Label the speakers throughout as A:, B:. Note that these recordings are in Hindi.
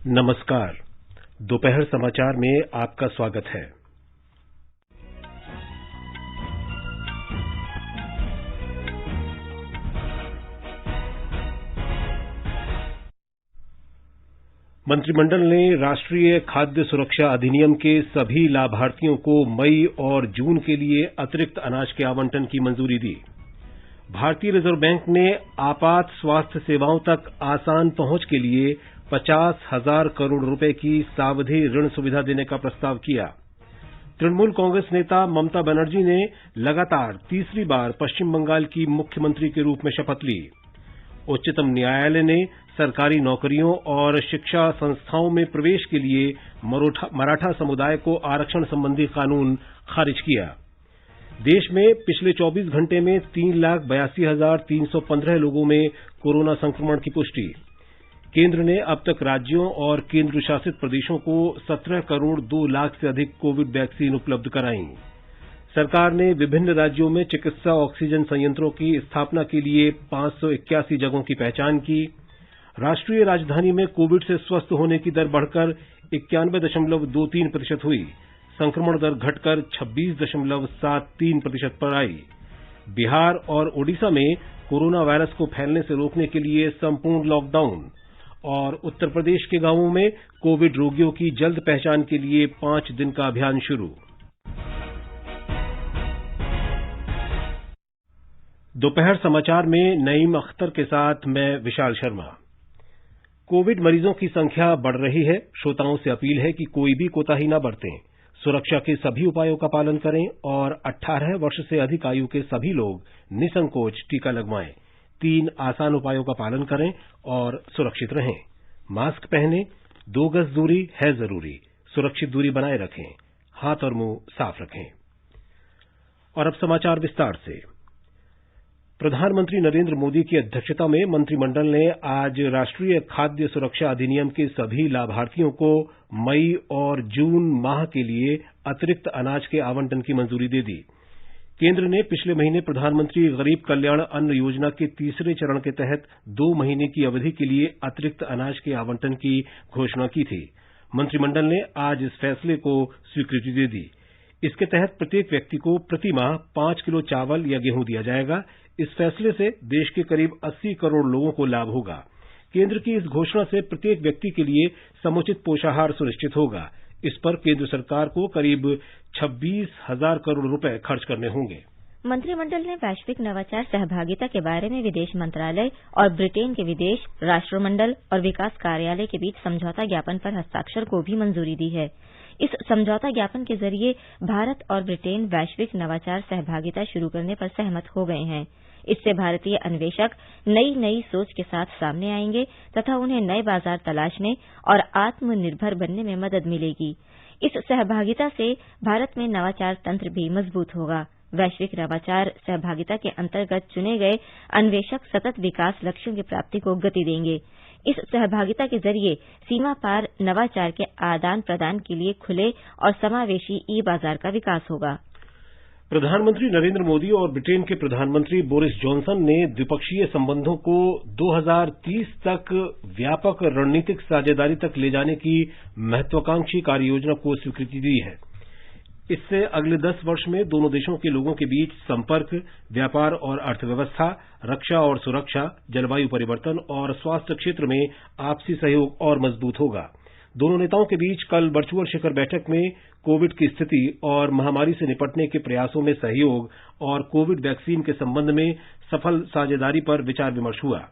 A: नमस्कार। दोपहर समाचार में आपका स्वागत है। मंत्रिमंडल ने राष्ट्रीय खाद्य सुरक्षा अधिनियम के सभी लाभार्थियों को मई और जून के लिए अतिरिक्त अनाज के आवंटन की मंजूरी दी। भारतीय रिजर्व बैंक ने आपात स्वास्थ्य सेवाओं तक आसान पहुंच के लिए 50,000 करोड़ रुपए की सावधि ऋण सुविधा देने का प्रस्ताव किया। तृणमूल कांग्रेस नेता ममता बनर्जी ने लगातार तीसरी बार पश्चिम बंगाल की मुख्यमंत्री के रूप में शपथ ली। उच्चतम न्यायालय ने सरकारी नौकरियों और शिक्षा संस्थाओं में प्रवेश के लिए मराठा समुदाय को आरक्षण संबंधी कानून खारिज किया। देश में पिछले 24 घंटे में 3,82,315 लोगों में कोरोना संक्रमण की पुष्टि। केंद्र ने अब तक राज्यों और केंद्र शासित प्रदेशों को 17 करोड़ 2 लाख से अधिक कोविड वैक्सीन उपलब्ध कराई। सरकार ने विभिन्न राज्यों में चिकित्सा ऑक्सीजन संयंत्रों की स्थापना के लिए 581 जगहों की पहचान की। राष्ट्रीय राजधानी में कोविड से स्वस्थ होने की दर बढ़कर 91.23% हुई। संक्रमण दर घटकर 26.73% पर आई। बिहार और ओडिशा में कोरोना वायरस को फैलने से रोकने के लिए संपूर्ण लॉकडाउन और उत्तर प्रदेश के गांवों में कोविड रोगियों की जल्द पहचान के लिए 5 दिन का अभियान शुरू। दोपहर समाचार में नईम अख्तर के साथ मैं विशाल शर्मा। कोविड मरीजों की संख्या बढ़ रही है। श्रोताओं से अपील है कि कोई भी कोताही न बरतें, सुरक्षा के सभी उपायों का पालन करें और 18 वर्ष से अधिक आयु के सभी लोग निसंकोच टीका लगवाएं। 3 आसान उपायों का पालन करें और सुरक्षित रहें। मास्क पहनें, 2 गज दूरी है जरूरी, सुरक्षित दूरी बनाए रखें, हाथ और मुंह साफ रखें। और अब समाचार विस्तार से। प्रधानमंत्री नरेंद्र मोदी की अध्यक्षता में मंत्रिमंडल ने आज राष्ट्रीय खाद्य सुरक्षा अधिनियम के सभी लाभार्थियों को मई और जून माह के लिए अतिरिक्त अनाज के आवंटन की मंजूरी दे दी। केंद्र ने पिछले महीने प्रधानमंत्री गरीब कल्याण अन्न योजना के तीसरे चरण के तहत 2 महीने की अवधि के लिए अतिरिक्त अनाज के आवंटन की घोषणा की थी। मंत्रिमंडल ने आज इस फैसले को स्वीकृति दे दी। इसके तहत प्रत्येक व्यक्ति को प्रति माह 5 किलो चावल या गेहूं दिया जाएगा। इस फैसले से देश के करीब 80 करोड़ लोगों को लाभ होगा। केंद्र की इस घोषणा से प्रत्येक व्यक्ति के लिए समुचित पोषाहार सुनिश्चित होगा। इस पर केंद्र सरकार को करीब 26,000 करोड़ रुपए खर्च करने होंगे।
B: मंत्रिमंडल ने वैश्विक नवाचार सहभागिता के बारे में विदेश मंत्रालय और ब्रिटेन के विदेश राष्ट्रमंडल और विकास कार्यालय के बीच समझौता ज्ञापन पर हस्ताक्षर को भी मंजूरी दी है। इस समझौता ज्ञापन के जरिए भारत और ब्रिटेन वैश्विक नवाचार सहभागिता शुरू करने पर सहमत हो गए हैं। इससे भारतीय अन्वेषक नई सोच के साथ सामने आएंगे तथा उन्हें नए बाजार तलाशने और आत्मनिर्भर बनने में मदद मिलेगी। इस सहभागिता से भारत में नवाचार तंत्र भी मजबूत होगा। वैश्विक नवाचार सहभागिता के अंतर्गत चुने गए अन्वेषक सतत विकास लक्ष्यों की प्राप्ति को गति देंगे। इस सहभागिता के जरिए सीमा पार नवाचार के आदान प्रदान के लिए खुले और समावेशी ई बाजार का विकास होगा।
A: प्रधानमंत्री नरेंद्र मोदी और ब्रिटेन के प्रधानमंत्री बोरिस जॉनसन ने द्विपक्षीय संबंधों को 2030 तक व्यापक रणनीतिक साझेदारी तक ले जाने की महत्वाकांक्षी कार्ययोजना को स्वीकृति दी है। इससे अगले 10 वर्ष में दोनों देशों के लोगों के बीच संपर्क, व्यापार और अर्थव्यवस्था, रक्षा और सुरक्षा, जलवायु परिवर्तन और स्वास्थ्य क्षेत्र में आपसी सहयोग और मजबूत होगा। दोनों नेताओं के बीच कल वर्चुअल शिखर बैठक में कोविड की स्थिति और महामारी से निपटने के प्रयासों में सहयोग और कोविड वैक्सीन के संबंध में सफल साझेदारी पर विचार विमर्श हुआ।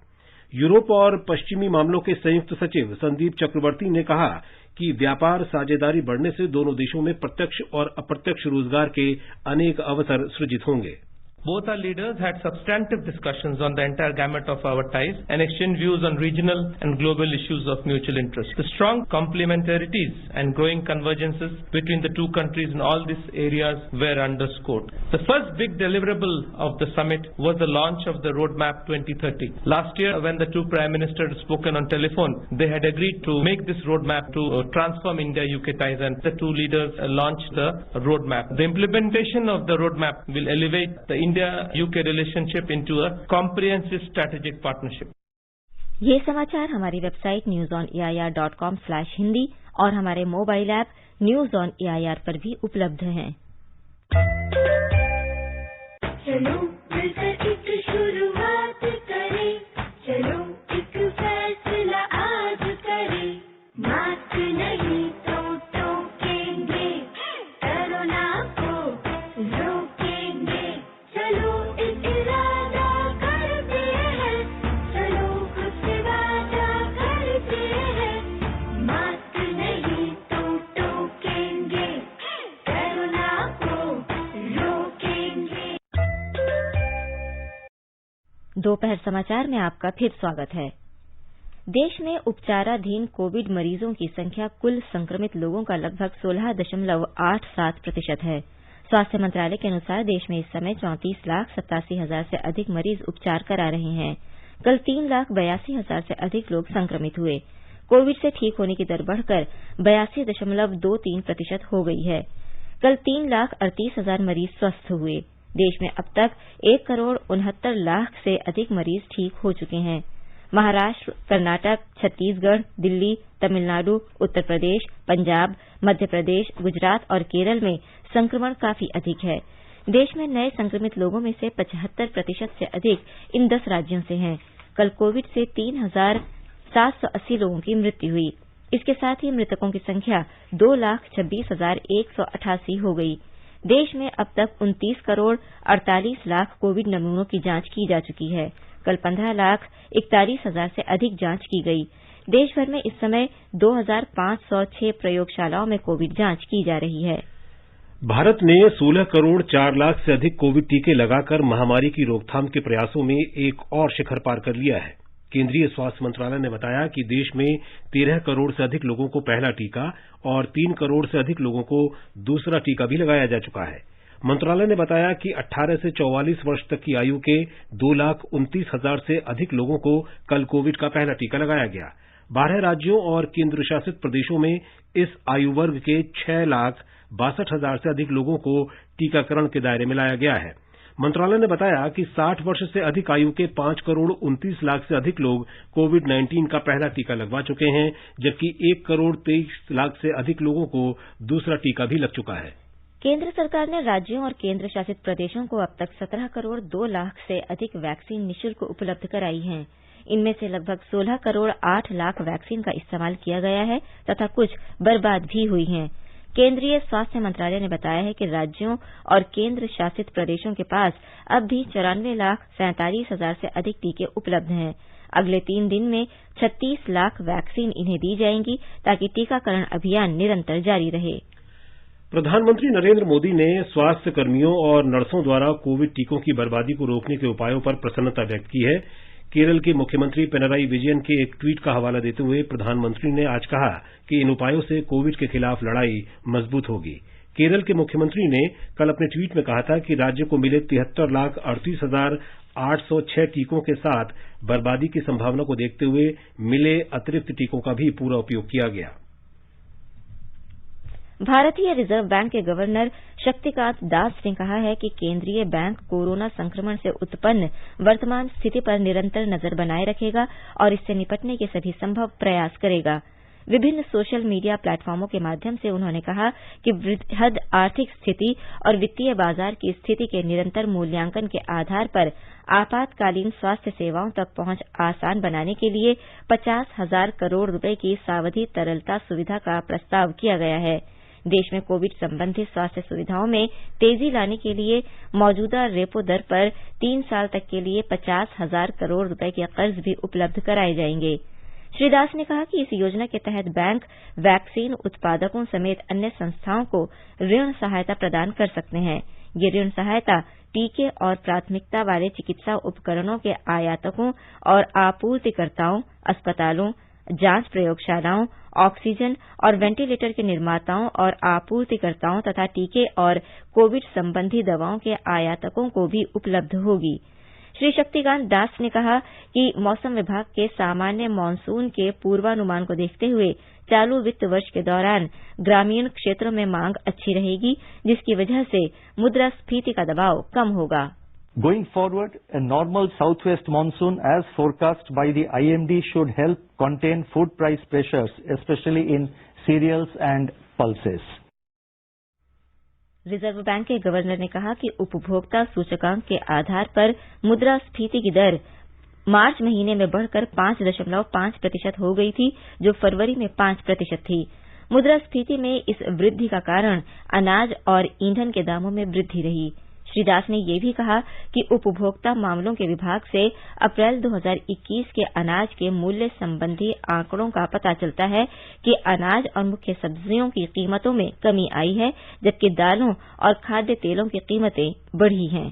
A: यूरोप और पश्चिमी मामलों के संयुक्त सचिव संदीप चक्रवर्ती ने कहा कि व्यापार साझेदारी बढ़ने से दोनों देशों में प्रत्यक्ष और अप्रत्यक्ष रोजगार के अनेक अवसर सृजित होंगे।
C: Both our leaders had substantive discussions on the entire gamut of our ties and exchanged views on regional and global issues of mutual interest. The strong complementarities and growing convergences between the two countries in all these areas were underscored. The first big deliverable of the summit was the launch of the Roadmap 2030. Last year, when the two Prime Ministers had spoken on telephone, they had agreed to make this roadmap to transform India-UK ties, and the two leaders launched the roadmap. The implementation of the roadmap will elevate the India-UK relationship into a comprehensive strategic partnership.
B: ये समाचार हमारी वेबसाइट newsonair.com/hindi और हमारे mobile app news on AIR पर भी उपलब्ध हैं।
D: चलो मिलकर एक शुरुआत करें, चलो एक फैसला आज करें, मास्क नहीं तो टोकेंगे, कोरोना को रोकेंगे, चलो एक इरादा करते हैं, चलो खुद से वादा करते हैं, मास्क नहीं तो टोकेंगे, कोरोना को रोकेंगे।
B: दोपहर समाचार में आपका फिर स्वागत है। देश में उपचाराधीन कोविड मरीजों की संख्या कुल संक्रमित लोगों का लगभग 16.87% है। स्वास्थ्य मंत्रालय के अनुसार देश में इस समय 34,87,000 से अधिक मरीज उपचार करा रहे हैं। कल 3,82,000 से अधिक लोग संक्रमित हुए। कोविड से ठीक होने की दर बढ़कर 82.23% हो गई है। कल 3,38,000 मरीज स्वस्थ हुए। देश में अब तक 1,69,00,000 से अधिक मरीज ठीक हो चुके हैं। महाराष्ट्र, कर्नाटक, छत्तीसगढ़, दिल्ली, तमिलनाडु, उत्तर प्रदेश, पंजाब, मध्य प्रदेश, गुजरात और केरल में संक्रमण काफी अधिक है। देश में नए संक्रमित लोगों में से 75% से अधिक इन 10 राज्यों से हैं। कल कोविड से 3,780 लोगों की मृत्यु हुई। इसके साथ ही मृतकों की संख्या 2,26,188 हो गई। देश में अब तक 29,48,00,000 कोविड नमूनों की जांच की जा चुकी है। कल 15,41,000 से अधिक जांच की गई। देश भर में इस समय 2,506 प्रयोगशालाओं में कोविड जांच की जा रही है।
A: भारत ने 16 करोड़ 4 लाख से अधिक कोविड टीके लगाकर महामारी की रोकथाम के प्रयासों में एक और शिखर पार कर लिया है। केंद्रीय स्वास्थ्य मंत्रालय ने बताया कि देश में 13 करोड़ से अधिक लोगों को पहला टीका और 3 करोड़ से अधिक लोगों को दूसरा टीका भी लगाया जा चुका है। मंत्रालय ने बताया कि 18 से 44 वर्ष तक की आयु के 2,29,000 से अधिक लोगों को कल कोविड का पहला टीका लगाया गया। 12 राज्यों और केंद्र शासित प्रदेशों में इस आयु वर्ग के 6,62,000 से अधिक लोगों को टीकाकरण के दायरे में लाया गया है। मंत्रालय ने बताया कि 60 वर्ष से अधिक आयु के 5 करोड़ 29 लाख से अधिक लोग कोविड-19 का पहला टीका लगवा चुके हैं, जबकि 1 करोड़ 23 लाख से अधिक लोगों को दूसरा टीका भी लग चुका है।
B: केंद्र सरकार ने राज्यों और केंद्र शासित प्रदेशों को अब तक 17 करोड़ 2 लाख से अधिक वैक्सीन निःशुल्क उपलब्ध कराई हैं। इनमें से लगभग 16 करोड़ 8 लाख वैक्सीन का इस्तेमाल किया गया है तथा कुछ बर्बाद भी हुई हैं। केंद्रीय स्वास्थ्य मंत्रालय ने बताया है कि राज्यों और केंद्र शासित प्रदेशों के पास अब भी 94,47,000 से अधिक टीके उपलब्ध हैं। अगले 3 दिन में 36 लाख वैक्सीन इन्हें दी जाएंगी ताकि टीकाकरण अभियान निरंतर जारी रहे।
A: प्रधानमंत्री नरेंद्र मोदी ने स्वास्थ्य कर्मियों और नर्सों द्वारा कोविड टीकों की बर्बादी को रोकने के उपायों पर प्रसन्नता व्यक्त की है। केरल के मुख्यमंत्री पिनराई विजयन के एक ट्वीट का हवाला देते हुए प्रधानमंत्री ने आज कहा कि इन उपायों से कोविड के खिलाफ लड़ाई मजबूत होगी। केरल के मुख्यमंत्री ने कल अपने ट्वीट में कहा था कि राज्य को मिले 73,38,806 टीकों के साथ बर्बादी की संभावना को देखते हुए मिले अतिरिक्त टीकों का भी पूरा उपयोग किया गया।
B: भारतीय रिजर्व बैंक के गवर्नर शक्तिकांत दास ने कहा है कि केंद्रीय बैंक कोरोना संक्रमण से उत्पन्न वर्तमान स्थिति पर निरंतर नजर बनाए रखेगा और इससे निपटने के सभी संभव प्रयास करेगा। विभिन्न सोशल मीडिया प्लेटफॉर्मों के माध्यम से उन्होंने कहा कि वृहद आर्थिक स्थिति और वित्तीय बाजार की स्थिति के निरंतर मूल्यांकन के आधार पर आपातकालीन स्वास्थ्य सेवाओं तक पहुंच आसान बनाने के लिए 50,000 करोड़ रुपए की सावधि तरलता सुविधा का प्रस्ताव किया गया है। देश में कोविड संबंधी स्वास्थ्य सुविधाओं में तेजी लाने के लिए मौजूदा रेपो दर पर 3 साल तक के लिए 50,000 करोड़ रुपए के कर्ज भी उपलब्ध कराए जाएंगे। श्री दास ने कहा कि इस योजना के तहत बैंक वैक्सीन उत्पादकों समेत अन्य संस्थाओं को ऋण सहायता प्रदान कर सकते हैं। ये ऋण सहायता टीके और प्राथमिकता वाले चिकित्सा उपकरणों के आयातकों और आपूर्तिकर्ताओं, अस्पतालों, जांच प्रयोगशालाओं, ऑक्सीजन और वेंटिलेटर के निर्माताओं और आपूर्तिकर्ताओं तथा टीके और कोविड संबंधी दवाओं के आयातकों को भी उपलब्ध होगी। श्री शक्तिकांत दास ने कहा कि मौसम विभाग के सामान्य मानसून के पूर्वानुमान को देखते हुए चालू वित्त वर्ष के दौरान ग्रामीण क्षेत्रों में मांग अच्छी रहेगी, जिसकी वजह से मुद्रास्फीति का दबाव कम होगा।
E: Going forward, a normal southwest monsoon as forecast by the IMD should help contain food price pressures, especially in cereals and pulses.
B: Reserve bank के गवर्नर ने कहा कि उपभोक्ता सूचकांक के आधार पर मुद्रास्फीति की दर मार्च महीने में बढ़कर 5.5% हो गई थी, जो फरवरी में 5% थी। मुद्रास्फीति में इस वृद्धि का कारण अनाज और ईंधन के दामों में वृद्धि रही। श्री दास ने यह भी कहा कि उपभोक्ता मामलों के विभाग से अप्रैल 2021 के अनाज के मूल्य संबंधी आंकड़ों का पता चलता है कि अनाज और मुख्य सब्जियों की कीमतों में कमी आई है, जबकि दालों और खाद्य तेलों की कीमतें बढ़ी हैं।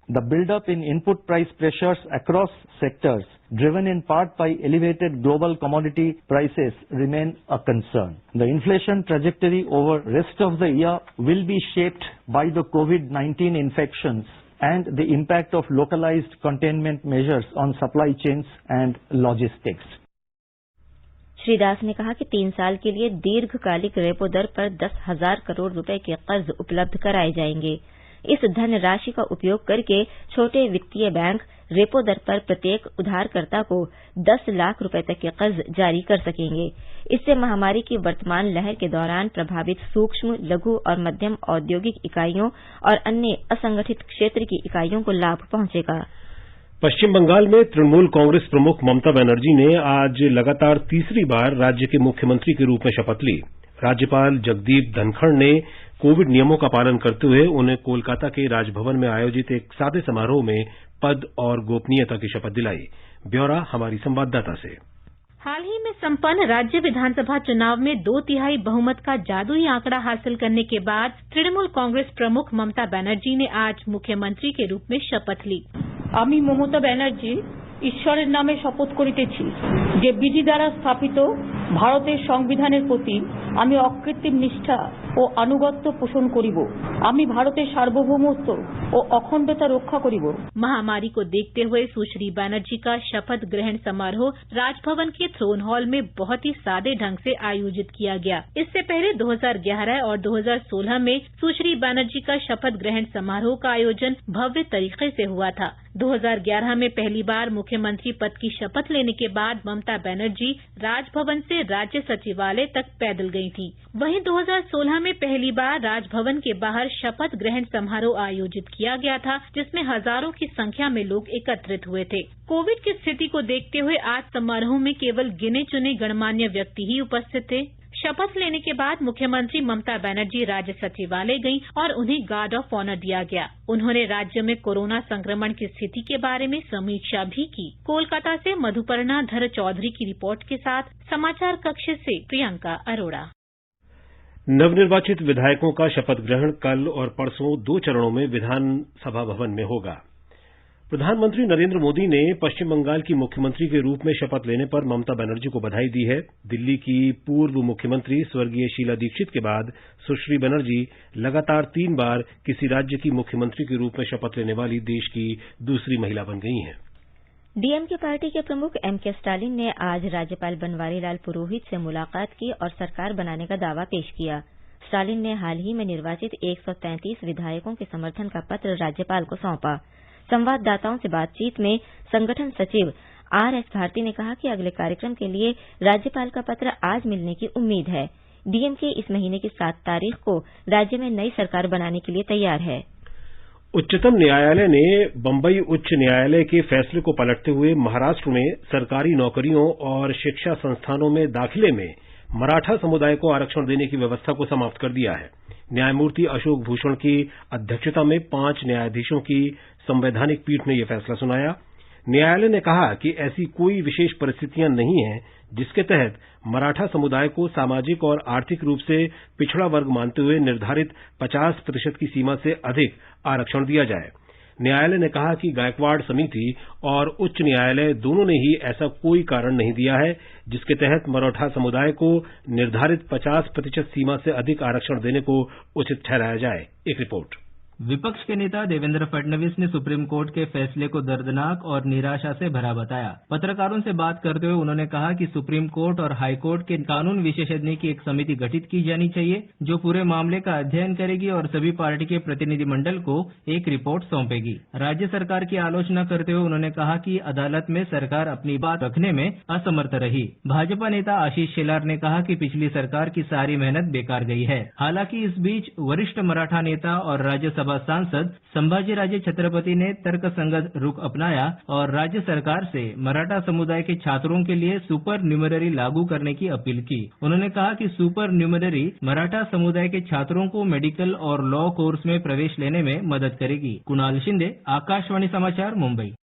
E: The build-up in input price pressures across sectors, driven in part by elevated global commodity prices, remain a concern. The inflation trajectory over rest of the year will be shaped by the COVID-19 infections and the impact of localized containment measures on supply chains and logistics.
B: Shri Das ने कहा कि 3 साल के लिए दीर्घकालिक रेपो दर पर 10,000 करोड़ रुपए के कर्ज उपलब्ध कराए जाएंगे। इस धनराशि का उपयोग करके छोटे वित्तीय बैंक रेपो दर पर प्रत्येक उधारकर्ता को 10 लाख रुपए तक के कर्ज जारी कर सकेंगे। इससे महामारी की वर्तमान लहर के दौरान प्रभावित सूक्ष्म, लघु और मध्यम औद्योगिक इकाइयों और अन्य असंगठित क्षेत्र की इकाइयों को लाभ पहुंचेगा।
A: पश्चिम बंगाल में तृणमूल कांग्रेस प्रमुख ममता बनर्जी ने आज लगातार तीसरी बार राज्य के मुख्यमंत्री के रूप में शपथ ली। राज्यपाल जगदीप धनखड़ ने कोविड नियमों का पालन करते हुए उन्हें कोलकाता के राजभवन में आयोजित एक सादे समारोह में पद और गोपनीयता की शपथ दिलाई। ब्यौरा हमारी संवाददाता से।
F: हाल ही में संपन्न राज्य विधानसभा चुनाव में 2/3 बहुमत का जादुई आंकड़ा हासिल करने के बाद तृणमूल कांग्रेस प्रमुख ममता बनर्जी ने आज मुख्यमंत्री के रूप में शपथ ली।
G: আমি মমতা ব্যানার্জি ঈশ্বরের নামে শপথ করিতেছি যে বিধি দ্বারা স্থাপিত ভারতের সংবিধানের প্রতি আমি অকৃত্রিম নিষ্ঠা ও আনুগত্য পোষণ করিব। আমি ভারতের সার্বভৌমত্ব ও অখণ্ডতা রক্ষা করিব।
F: महामारी को देखते हुए सुश्री बनर्जी का शपथ ग्रहण समारोह राजभवन के थ्रोन हॉल में बहुत ही सादे ढंग से आयोजित किया गया। इससे पहले 2011 और 2016 में सुश्री बनर्जी का शपथ ग्रहण समारोह का आयोजन भव्य तरीके से हुआ था। 2011 में पहली बार मुख्यमंत्री पद की शपथ लेने के बाद ममता बनर्जी राजभवन से राज्य सचिवालय तक पैदल गई थी। वहीं 2016 में पहली बार राजभवन के बाहर शपथ ग्रहण समारोह आयोजित किया गया था, जिसमें हजारों की संख्या में लोग एकत्रित हुए थे। कोविड की स्थिति को देखते हुए आज समारोह में केवल गिने चुने गणमान्य व्यक्ति ही उपस्थित थे। शपथ लेने के बाद मुख्यमंत्री ममता बनर्जी राज्य सचिवालय गईं और उन्हें गार्ड ऑफ ऑनर दिया गया। उन्होंने राज्य में कोरोना संक्रमण की स्थिति के बारे में समीक्षा भी की। कोलकाता से मधुपर्णा धर चौधरी की रिपोर्ट के साथ समाचार कक्ष से प्रियंका अरोड़ा।
A: नवनिर्वाचित विधायकों का शपथ ग्रहण कल और परसों 2 चरणों में विधानसभा भवन में होगा। प्रधानमंत्री नरेंद्र मोदी ने पश्चिम बंगाल की मुख्यमंत्री के रूप में शपथ लेने पर ममता बनर्जी को बधाई दी है। दिल्ली की पूर्व मुख्यमंत्री स्वर्गीय शीला दीक्षित के बाद सुश्री बनर्जी लगातार 3 बार किसी राज्य की मुख्यमंत्री के रूप में शपथ लेने वाली देश की दूसरी महिला बन गई हैं।
B: डीएमके पार्टी के प्रमुख एमके स्टालिन ने आज राज्यपाल बनवारीलाल पुरोहित से मुलाकात की और सरकार बनाने का दावा पेश किया। स्टालिन ने हाल ही में निर्वाचित 133 विधायकों के समर्थन का पत्र राज्यपाल को सौंपा। संवाददाताओं से बातचीत में संगठन सचिव आरएस भारती ने कहा कि अगले कार्यक्रम के लिए राज्यपाल का पत्र आज मिलने की उम्मीद है। डीएमके इस महीने की 7 तारीख को राज्य में नई सरकार बनाने के लिए तैयार है।
A: उच्चतम न्यायालय ने बंबई उच्च न्यायालय के फैसले को पलटते हुए महाराष्ट्र में सरकारी नौकरियों और शिक्षा संस्थानों में दाखिले में मराठा समुदाय को आरक्षण देने की व्यवस्था को समाप्त कर दिया है। न्यायमूर्ति अशोक भूषण की अध्यक्षता में 5 न्यायाधीशों की संवैधानिक पीठ ने यह फैसला सुनाया। न्यायालय ने कहा कि ऐसी कोई विशेष परिस्थितियां नहीं हैं जिसके तहत मराठा समुदाय को सामाजिक और आर्थिक रूप से पिछड़ा वर्ग मानते हुए निर्धारित 50% की सीमा से अधिक आरक्षण दिया जाए। न्यायालय ने कहा कि गायकवाड़ समिति और उच्च न्यायालय दोनों ने ही ऐसा कोई कारण नहीं दिया है जिसके तहत मराठा समुदाय को निर्धारित 50% सीमा से अधिक आरक्षण देने को उचित ठहराया जाए। एक रिपोर्ट।
H: विपक्ष के नेता देवेंद्र फडणवीस ने सुप्रीम कोर्ट के फैसले को दर्दनाक और निराशा से भरा बताया। पत्रकारों से बात करते हुए उन्होंने कहा कि सुप्रीम कोर्ट और हाई कोर्ट के कानून विशेषज्ञ की एक समिति गठित की जानी चाहिए जो पूरे मामले का अध्ययन करेगी और सभी पार्टी के प्रतिनिधिमंडल को एक रिपोर्ट सौंपेगी। राज्य सरकार की आलोचना करते हुए उन्होंने कहा कि अदालत में सरकार अपनी बात रखने में असमर्थ रही। भाजपा नेता आशीष शेलार ने कहा कि पिछली सरकार की सारी मेहनत बेकार गई है। हालांकि इस बीच वरिष्ठ मराठा नेता और राज्यसभा सांसद संभाजीराजे छत्रपति ने तर्कसंगत रुख अपनाया और राज्य सरकार से मराठा समुदाय के छात्रों के लिए सुपर न्यूमररी लागू करने की अपील की। उन्होंने कहा कि सुपर न्यूमररी मराठा समुदाय के छात्रों को मेडिकल और लॉ कोर्स में प्रवेश लेने में मदद करेगी। कुणाल शिंदे, आकाशवाणी समाचार, मुंबई।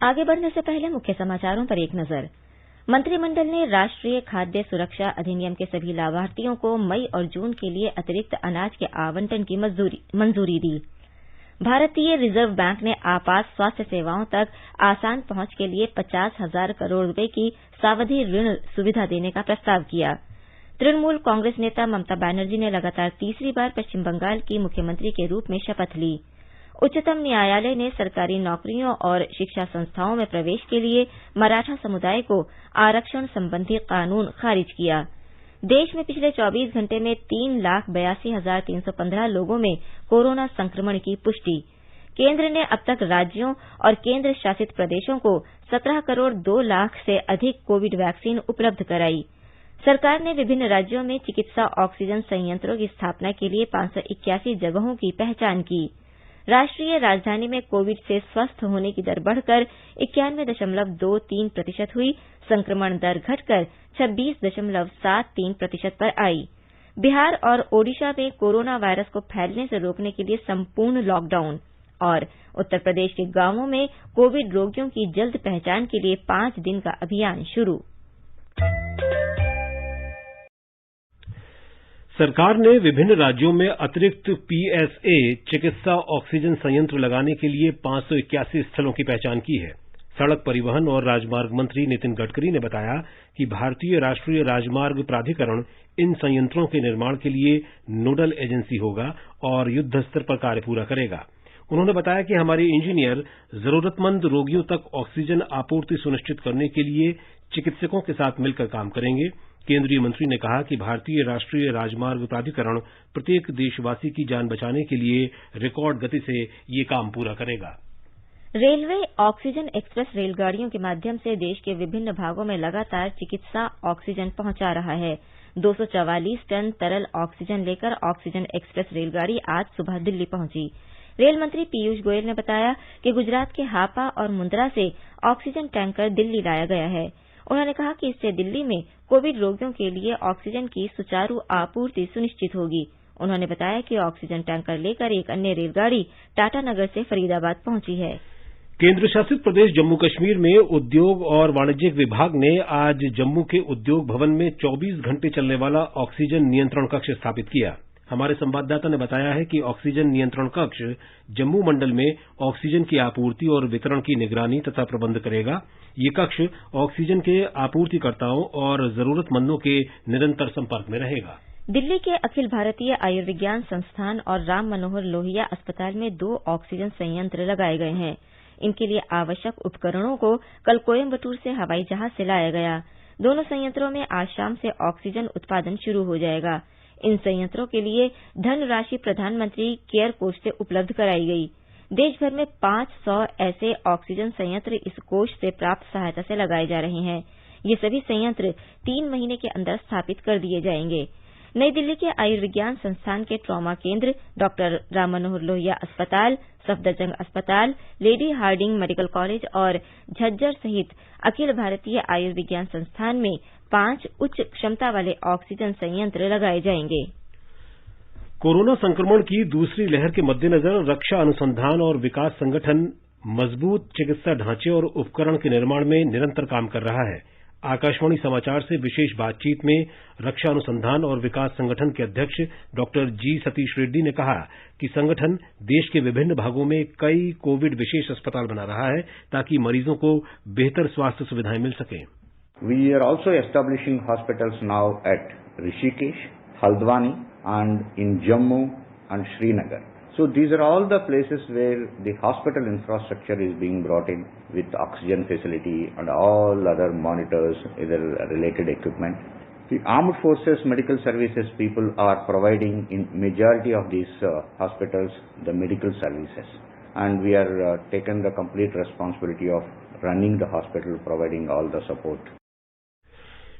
B: आगे बढ़ने से पहले मुख्य समाचारों पर एक नजर। मंत्रिमंडल ने राष्ट्रीय खाद्य सुरक्षा अधिनियम के सभी लाभार्थियों को मई और जून के लिए अतिरिक्त अनाज के आवंटन की मंजूरी दी। भारतीय रिजर्व बैंक ने आपात स्वास्थ्य सेवाओं तक आसान पहुंच के लिए 50,000 करोड़ रुपए की सावधि ऋण सुविधा देने का प्रस्ताव किया। तृणमूल कांग्रेस नेता ममता बनर्जी ने लगातार तीसरी बार पश्चिम बंगाल की मुख्यमंत्री के रूप में शपथ ली। उच्चतम न्यायालय ने सरकारी नौकरियों और शिक्षा संस्थाओं में प्रवेश के लिए मराठा समुदाय को आरक्षण संबंधी कानून खारिज किया। देश में पिछले 24 घंटे में 3,82,315 लोगों में कोरोना संक्रमण की पुष्टि। केंद्र ने अब तक राज्यों और केंद्र शासित प्रदेशों को 17 करोड़ 2 लाख से अधिक कोविड वैक्सीन उपलब्ध कराई। सरकार ने विभिन्न राज्यों में चिकित्सा ऑक्सीजन संयंत्रों की स्थापना के लिए 581 जगहों की पहचान की। राष्ट्रीय राजधानी में कोविड से स्वस्थ होने की दर बढ़कर 91.23% हुई। संक्रमण दर घटकर 26.73% पर आई। बिहार और ओडिशा में कोरोना वायरस को फैलने से रोकने के लिए संपूर्ण लॉकडाउन और उत्तर प्रदेश के गांवों में कोविड रोगियों की जल्द पहचान के लिए 5 दिन का अभियान शुरू।
A: सरकार ने विभिन्न राज्यों में अतिरिक्त पीएसए चिकित्सा ऑक्सीजन संयंत्र लगाने के लिए 581 स्थलों की पहचान की है। सड़क परिवहन और राजमार्ग मंत्री नितिन गडकरी ने बताया कि भारतीय राष्ट्रीय राजमार्ग प्राधिकरण इन संयंत्रों के निर्माण के लिए नोडल एजेंसी होगा और युद्ध स्तर पर कार्य पूरा करेगा। उन्होंने बताया कि हमारे इंजीनियर जरूरतमंद रोगियों तक ऑक्सीजन आपूर्ति सुनिश्चित करने के लिए चिकित्सकों के साथ मिलकर काम करेंगे। केंद्रीय मंत्री ने कहा कि भारतीय राष्ट्रीय राजमार्ग प्राधिकरण प्रत्येक देशवासी की जान बचाने के लिए रिकॉर्ड गति से ये काम पूरा करेगा।
B: रेलवे ऑक्सीजन एक्सप्रेस रेलगाड़ियों के माध्यम से देश के विभिन्न भागों में लगातार चिकित्सा ऑक्सीजन पहुंचा रहा है। 244 टन तरल ऑक्सीजन लेकर ऑक्सीजन एक्सप्रेस रेलगाड़ी आज सुबह दिल्ली पहुंची। रेल मंत्री पीयूष गोयल ने बताया कि गुजरात के हापा और मुंद्रा से ऑक्सीजन टैंकर दिल्ली लाया गया है। उन्होंने कहा कि इससे दिल्ली में कोविड रोगियों के लिए ऑक्सीजन की सुचारू आपूर्ति सुनिश्चित होगी। उन्होंने बताया कि ऑक्सीजन टैंकर लेकर एक अन्य रेलगाड़ी टाटानगर से फरीदाबाद पहुंची है।
A: केंद्र शासित प्रदेश जम्मू कश्मीर में उद्योग और वाणिज्यिक विभाग ने आज जम्मू के उद्योग भवन में 24 घंटे चलने वाला ऑक्सीजन नियंत्रण कक्ष स्थापित किया। हमारे संवाददाता ने बताया है कि ऑक्सीजन नियंत्रण कक्ष जम्मू मंडल में ऑक्सीजन की आपूर्ति और वितरण की निगरानी तथा प्रबंध करेगा। ये कक्ष ऑक्सीजन के आपूर्तिकर्ताओं और जरूरतमंदों के निरंतर संपर्क में रहेगा।
B: दिल्ली के अखिल भारतीय आयुर्विज्ञान संस्थान और राम मनोहर लोहिया अस्पताल में 2 ऑक्सीजन संयंत्र लगाए गए हैं। इनके लिए आवश्यक उपकरणों को कल कोयम्बटूर से हवाई जहाज से लाया गया। दोनों संयंत्रों में आज शाम से ऑक्सीजन उत्पादन शुरू हो जाएगा। इन संयंत्रों के लिए धनराशि प्रधानमंत्री केयर कोष से उपलब्ध कराई गई। देश भर में 500 ऐसे ऑक्सीजन संयंत्र इस कोष से प्राप्त सहायता से लगाए जा रहे हैं। ये सभी संयंत्र 3 महीने के अंदर स्थापित कर दिए जाएंगे। नई दिल्ली के आयुर्विज्ञान संस्थान के ट्रॉमा केंद्र, डॉक्टर राम मनोहर लोहिया अस्पताल, सफदरजंग अस्पताल, लेडी हार्डिंग मेडिकल कॉलेज और झज्जर सहित अखिल भारतीय आयुर्विज्ञान संस्थान में 5 उच्च क्षमता वाले ऑक्सीजन संयंत्र लगाए जाएंगे।
A: कोरोना संक्रमण की दूसरी लहर के मद्देनजर रक्षा अनुसंधान और विकास संगठन मजबूत चिकित्सा ढांचे और उपकरण के निर्माण में निरंतर काम कर रहा है। आकाशवाणी समाचार से विशेष बातचीत में रक्षा अनुसंधान और विकास संगठन के अध्यक्ष डॉक्टर जी सतीश रेड्डी ने कहा कि संगठन देश के विभिन्न भागों में कई कोविड विशेष अस्पताल बना रहा है ताकि मरीजों को बेहतर स्वास्थ्य सुविधाएं मिल सकें।
I: We are also establishing hospitals now at Rishikesh, Haldwani and in Jammu and Srinagar. So these are all the places where the hospital infrastructure is being brought in with oxygen facility and all other monitors, other related equipment. The armed forces medical services people are providing in majority of these hospitals the medical services, and we are taken the complete responsibility of running the hospital, providing all the support.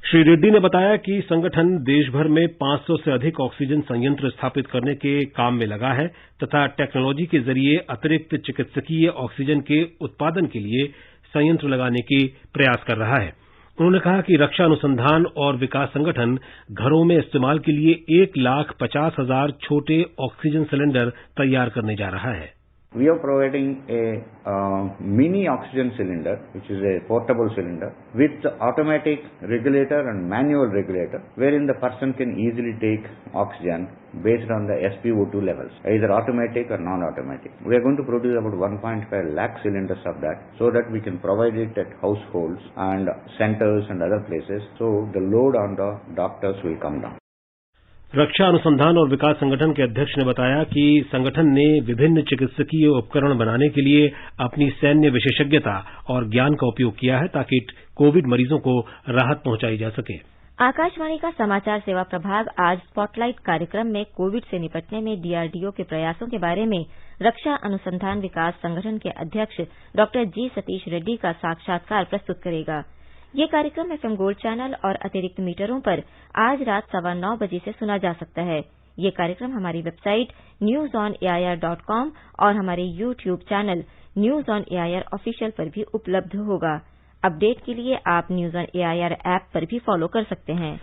A: Shri Reddy ने बताया कि संगठन देश भर में 500 से अधिक ऑक्सीजन संयंत्र स्थापित करने के काम में लगा है तथा टेक्नोलॉजी के जरिए अतिरिक्त चिकित्सकीय ऑक्सीजन के उत्पादन के लिए संयंत्र लगाने के प्रयास कर रहा है। उन्होंने कहा कि रक्षा अनुसंधान और विकास संगठन घरों में इस्तेमाल के लिए 1,50,000 छोटे ऑक्सीजन सिलेंडर तैयार करने जा रहा है।
I: We are providing a mini oxygen cylinder, which is a portable cylinder, with automatic regulator and manual regulator, wherein the person can easily take oxygen based on the SpO2 levels, either automatic or non-automatic. We are going to produce about 1.5 lakh cylinders of that, so that we can provide it at households and centers and other places, so the load on the doctors will come down.
A: रक्षा अनुसंधान और विकास संगठन के अध्यक्ष ने बताया कि संगठन ने विभिन्न चिकित्सकीय उपकरण बनाने के लिए अपनी सैन्य विशेषज्ञता और ज्ञान का उपयोग किया है ताकि कोविड मरीजों को राहत पहुंचाई जा सके।
B: आकाशवाणी का समाचार सेवा प्रभाग आज स्पॉटलाइट कार्यक्रम में कोविड से निपटने में डीआरडीओ के प्रयासों के बारे में रक्षा अनुसंधान विकास संगठन के अध्यक्ष डॉ जी सतीश रेड्डी का साक्षात्कार प्रस्तुत करेगा। ये कार्यक्रम एफएम गोल्ड चैनल और अतिरिक्त मीटरों पर आज रात 9:15 बजे से सुना जा सकता है। ये कार्यक्रम हमारी वेबसाइट newsonair.com और हमारे YouTube channel news on AIR official पर भी उपलब्ध होगा। अपडेट के लिए आप न्यूज ऑन एआईआर ऐप पर भी फॉलो कर सकते हैं।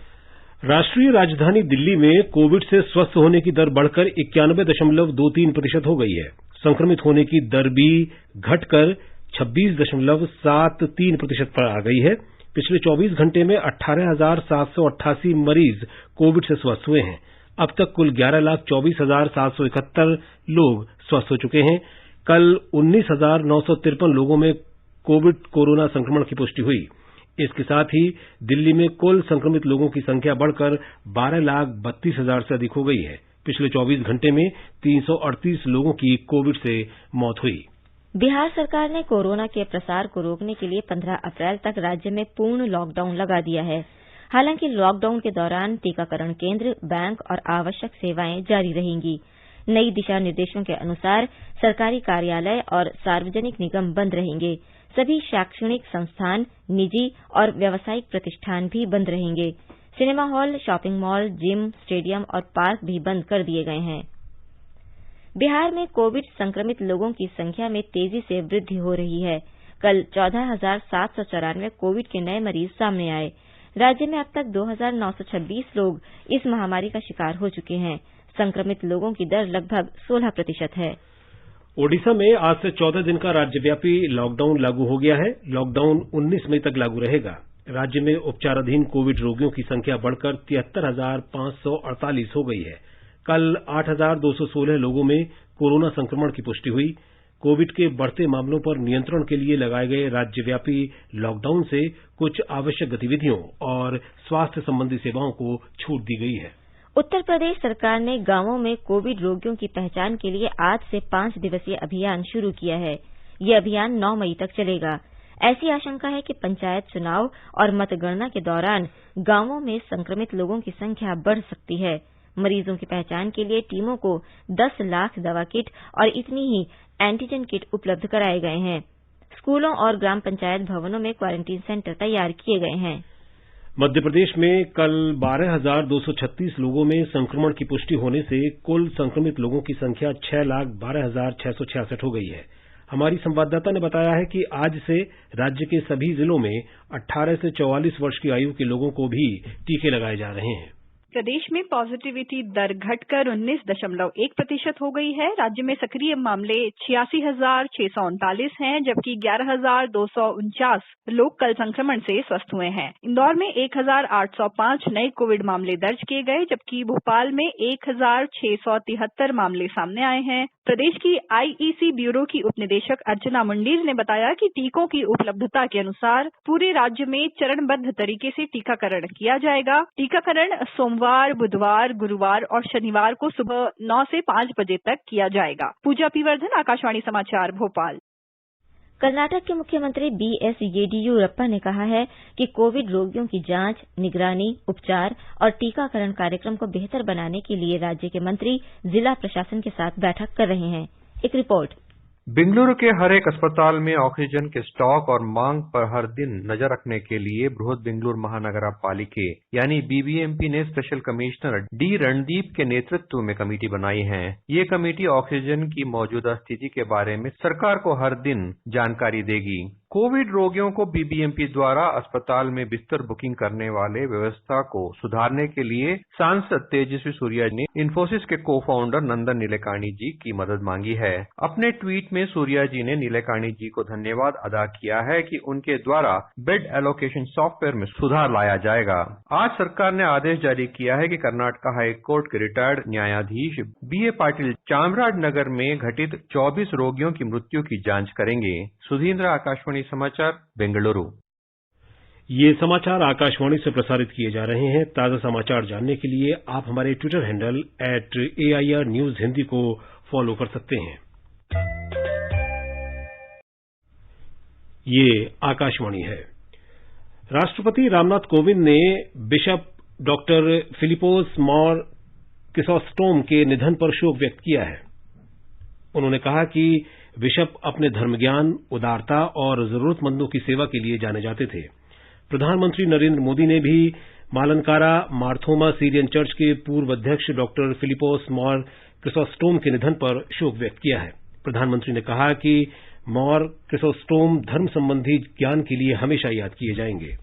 A: राष्ट्रीय राजधानी दिल्ली में कोविड से स्वस्थ होने की दर बढ़कर 91.23% हो गई है। संक्रमित होने की दर भी घटकर 26.73% पर आ गई है। पिछले 24 घंटे में 18,788 मरीज कोविड से स्वस्थ हुए हैं। अब तक कुल 11,24,771 लोग स्वस्थ हो चुके हैं। कल 19,953 लोगों में कोरोना संक्रमण की पुष्टि हुई। इसके साथ ही दिल्ली में कुल संक्रमित लोगों की संख्या बढ़कर 12,32,000 से अधिक हो गई है। पिछले 24 घंटे में 338 लोगों की कोविड से मौत हुई।
B: बिहार सरकार ने कोरोना के प्रसार को रोकने के लिए 15 अप्रैल तक राज्य में पूर्ण लॉकडाउन लगा दिया है। हालांकि लॉकडाउन के दौरान टीकाकरण केंद्र, बैंक और आवश्यक सेवाएं जारी रहेंगी। नई दिशा निर्देशों के अनुसार सरकारी कार्यालय और सार्वजनिक निगम बंद रहेंगे। सभी शैक्षणिक संस्थान, निजी और व्यावसायिक प्रतिष्ठान भी बंद रहेंगे। Cinema hall, shopping mall, gym, stadium और पार्क भी बंद कर दिए गए हैं। बिहार में कोविड संक्रमित लोगों की संख्या में तेजी से वृद्धि हो रही है। कल 14,794 कोविड के नए मरीज सामने आए। राज्य में अब तक 2,926 लोग इस महामारी का शिकार हो चुके हैं। संक्रमित लोगों की दर लगभग 16% है।
A: ओडिशा में आज से 14 दिन का राज्यव्यापी लॉकडाउन लागू हो गया है। लॉकडाउन 19 मई तक लागू रहेगा। राज्य में उपचाराधीन कोविड रोगियों की संख्या बढ़कर 73,548 हो गई है। कल 8,216 लोगों में कोरोना संक्रमण की पुष्टि हुई। कोविड के बढ़ते मामलों पर नियंत्रण के लिए लगाए गए राज्यव्यापी लॉकडाउन से कुछ आवश्यक गतिविधियों और स्वास्थ्य संबंधी सेवाओं को छूट दी गई है।
B: उत्तर प्रदेश सरकार ने गांवों में कोविड रोगियों की पहचान के लिए आज से 5 दिवसीय अभियान शुरू किया है। ये अभियान 9 मई तक चलेगा। ऐसी आशंका है कि पंचायत चुनाव और मतगणना के दौरान गांवों में संक्रमित लोगों की संख्या बढ़ सकती है। मरीजों की पहचान के लिए टीमों को 10 लाख दवा किट और इतनी ही एंटीजन किट उपलब्ध कराए गए हैं। स्कूलों और ग्राम पंचायत भवनों में क्वारंटीन सेंटर तैयार किए गए हैं।
A: मध्य प्रदेश में कल 12,236 लोगों में संक्रमण की पुष्टि होने से कुल संक्रमित लोगों की संख्या 6,12,666 हो गई है। हमारी संवाददाता ने बताया है कि आज से राज्य के सभी जिलों में 18 से 44 वर्ष की आयु के लोगों को भी टीके लगाए जा रहे हैं।
J: प्रदेश में पॉजिटिविटी दर घटकर 19.1% हो गई है। राज्य में सक्रिय मामले 86,639 हैं, जबकि 11,249 लोग कल संक्रमण से स्वस्थ हुए हैं। इंदौर में 1,805 नए कोविड मामले दर्ज किए गए, जबकि भोपाल में 1,673 मामले सामने आए हैं। प्रदेश की आईईसी ब्यूरो की उपनिदेशक अर्चना मंडीर ने बताया कि टीकों की उपलब्धता के अनुसार पूरे राज्य में चरणबद्ध तरीके से टीकाकरण किया जाएगा। टीकाकरण सोमवार, बुधवार, गुरुवार और शनिवार को सुबह 9 से 5 बजे तक किया जाएगा। पूजा पीवर्धन, आकाशवाणी समाचार, भोपाल।
B: कर्नाटक के मुख्यमंत्री बीएस येडियुरप्पा ने कहा है कि कोविड रोगियों की जांच, निगरानी, उपचार और टीकाकरण कार्यक्रम को बेहतर बनाने के लिए राज्य के मंत्री जिला प्रशासन के साथ बैठक कर रहे हैं। एक रिपोर्ट।
K: बेंगलुरु के हर एक अस्पताल में ऑक्सीजन के स्टॉक और मांग पर हर दिन नजर रखने के लिए बृहद बेंगलुरु महानगर पालिके यानी बीबीएमपी ने स्पेशल कमिश्नर डी रणदीप के नेतृत्व में कमेटी बनाई है। ये कमेटी ऑक्सीजन की मौजूदा स्थिति के बारे में सरकार को हर दिन जानकारी देगी। कोविड रोगियों को बीबीएमपी द्वारा अस्पताल में बिस्तर बुकिंग करने वाले व्यवस्था को सुधारने के लिए सांसद तेजस्वी सूर्या ने इन्फोसिस के को फाउंडर नंदन नीलेकाणी जी की मदद मांगी है। अपने ट्वीट में सूर्या जी ने नीलेकाणी जी को धन्यवाद अदा किया है कि उनके द्वारा बेड एलोकेशन सॉफ्टवेयर में सुधार लाया जाएगा। आज सरकार ने आदेश जारी किया है कि कर्नाटक हाई कोर्ट के रिटायर्ड न्यायाधीश बीए पाटिल चामराजनगर में घटित 24 रोगियों की मृत्यु की जांच करेंगे। सुधींद्र, आकाशवाणी समाचार, बेंगलुरु।
A: ये समाचार आकाशवाणी से प्रसारित किए जा रहे हैं। ताजा समाचार जानने के लिए आप हमारे Twitter handle @AIR News Hindi को फॉलो कर सकते हैं। ये आकाशवाणी है। राष्ट्रपति रामनाथ कोविंद ने बिशप डॉक्टर फिलिपोस मॉर क्रिसोस्टोम के निधन पर शोक व्यक्त किया है। उन्होंने कहा कि बिशप अपने धर्मज्ञान, उदारता और जरूरतमंदों की सेवा के लिए जाने जाते थे। प्रधानमंत्री नरेंद्र मोदी ने भी मालनकारा मार्थोमा सीरियन चर्च के पूर्व अध्यक्ष डॉक्टर फिलिपोस मॉर क्रिसोस्टोम के निधन पर शोक व्यक्त किया है। प्रधानमंत्री ने कहा कि मॉर क्रिसोस्टोम धर्म संबंधी ज्ञान के लिए हमेशा याद किए जाएंगे।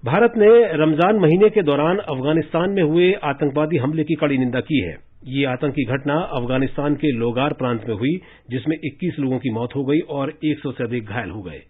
A: भारत ने रमजान महीने के दौरान अफगानिस्तान में हुए आतंकवादी हमले की कड़ी निंदा की है। ये आतंकी घटना अफगानिस्तान के लोगार प्रांत में हुई, जिसमें 21 लोगों की मौत हो गई और 100 से अधिक घायल हो गए।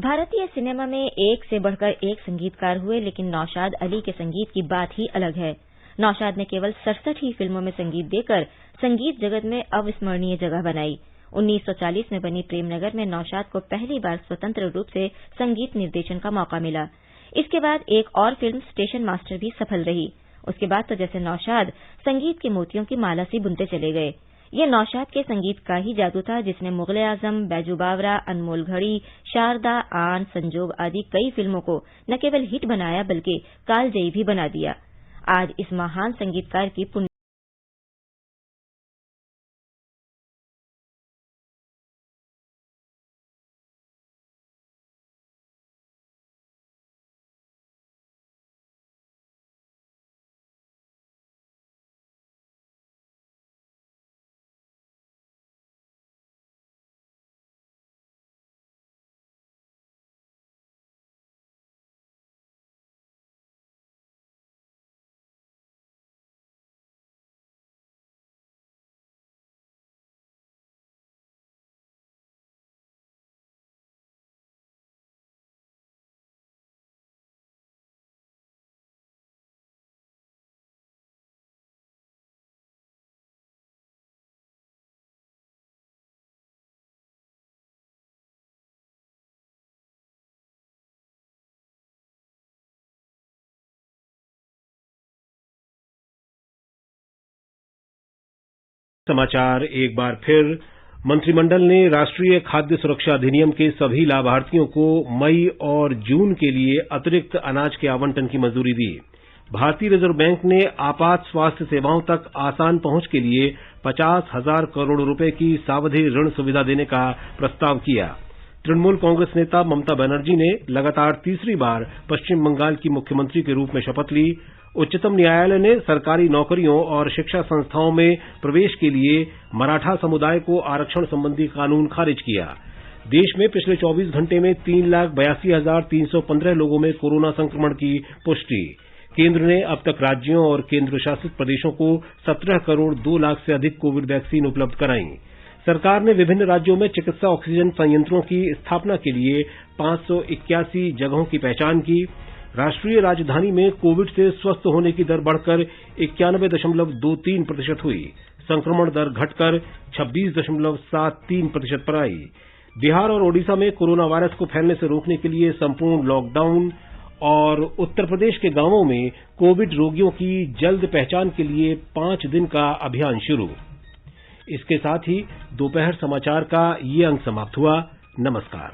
B: भारतीय सिनेमा में एक से बढ़कर एक संगीतकार हुए, लेकिन नौशाद अली के संगीत की बात ही अलग है। नौशाद ने केवल 67 ही फिल्मों में संगीत देकर संगीत जगत में अविस्मरणीय जगह बनाई। 1940 में बनी प्रेमनगर में नौशाद को पहली बार स्वतंत्र रूप से संगीत निर्देशन का मौका मिला। इसके बाद एक और फिल्म स्टेशन मास्टर भी सफल रही। उसके बाद तो जैसे नौशाद संगीत के मोतियों की माला सी बुनते चले गए। ये नौशाद के संगीत का ही जादू था, जिसने मुगले आजम, बैजू बावरा, अनमोल घड़ी, शारदा, आन, संजोग आदि कई फिल्मों को न केवल हिट बनाया बल्कि कालजयी भी बना दिया। आज इस महान संगीतकार की पुण्य
A: समाचार एक बार फिर। मंत्रिमंडल ने राष्ट्रीय खाद्य सुरक्षा अधिनियम के सभी लाभार्थियों को मई और जून के लिए अतिरिक्त अनाज के आवंटन की मंजूरी दी। भारतीय रिजर्व बैंक ने आपात स्वास्थ्य सेवाओं तक आसान पहुंच के लिए 50,000 करोड़ रुपए की सावधि ऋण सुविधा देने का प्रस्ताव किया। तृणमूल कांग्रेस नेता ममता बनर्जी ने लगातार तीसरी बार पश्चिम बंगाल की मुख्यमंत्री के रूप में शपथ ली। उच्चतम न्यायालय ने सरकारी नौकरियों और शिक्षा संस्थाओं में प्रवेश के लिए मराठा समुदाय को आरक्षण संबंधी कानून खारिज किया। देश में पिछले 24 घंटे में 3,82,315 लोगों में कोरोना संक्रमण की पुष्टि। केंद्र ने अब तक राज्यों और केंद्र शासित प्रदेशों को 17 करोड़ 2 लाख से अधिक कोविड वैक्सीन उपलब्ध कराई। सरकार ने विभिन्न राज्यों में चिकित्सा ऑक्सीजन संयंत्रों की स्थापना के लिए 581 जगहों की पहचान की। राष्ट्रीय राजधानी में कोविड से स्वस्थ होने की दर बढ़कर 91.23% हुई। संक्रमण दर घटकर 26.73% पर आई। बिहार और ओडिशा में कोरोना वायरस को फैलने से रोकने के लिए संपूर्ण लॉकडाउन और उत्तर प्रदेश के गांवों में कोविड रोगियों की जल्द पहचान के लिए 5 दिन का अभियान शुरू। इसके साथ ही दोपहर समाचार का ये अंक समाप्त हुआ। नमस्कार।